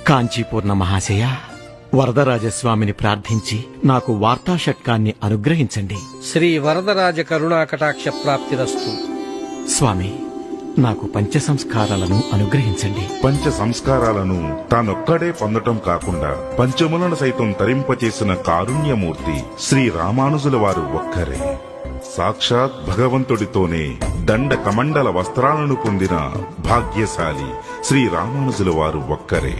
కాంచీపూర్ణ మహాశయ, వరదరాజస్వామిని ప్రార్థించి నాకు వార్తాషట్కాన్ని అనుగ్రహించండి. శ్రీ వరదరాజ కరుణాకటాక్ష ప్రాప్తిరస్తు. స్వామి, నాకు పంచ సంస్కారాలను అనుగ్రహించండి. పంచ సంస్కారాలను తానొక్కడే పొందటం కాకుండా పంచములను సైతం తరింపచేసిన కారుణ్యమూర్తి శ్రీ రామానుజుల వారు ఒక్కరే. సాక్షాత్ భగవంతుడితోనే దండ కమండల వస్త్రాలను పొందిన భాగ్యశాలి శ్రీ రామానుజుల వారు ఒక్కరే.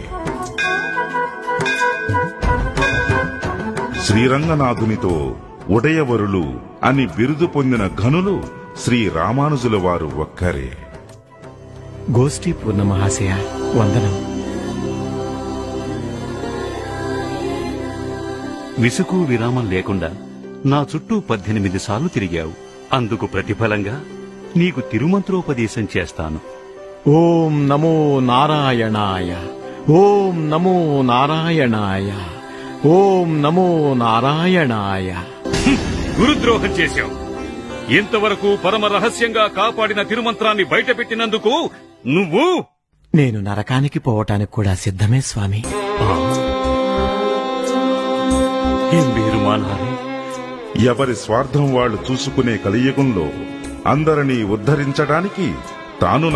శ్రీరంగనాథునితో ఉడయవరులు అని బిరుదు పొందిన ఘనులు శ్రీ రామానుజుల వారు ఒక్కరే. గోష్ఠీ పూర్ణ మహాశయ, వందనం. విసుగు విరామం లేకుండా నా చుట్టూ 18 సార్లు తిరిగావు. అందుకు ప్రతిఫలంగా నీకు తిరుమంత్రోపదేశం చేస్తాను. ఓం నమో నారాయణాయ, ఓం నమో నారాయణాయ, ఓం నమో నారాయణాయ. గురుద్రోహం చేశావు. ఇంతవరకు పరమ రహస్యంగా కాపాడిన తిరుమంత్రాన్ని బయటపెట్టినందుకు నువ్వు... నేను నరకానికి పోవటానికి కూడా సిద్ధమే స్వామి. ఎవరి స్వార్థం వాళ్లు చూసుకునే కలియుగంలో అందరినీ ఉద్ధరించడానికి తాను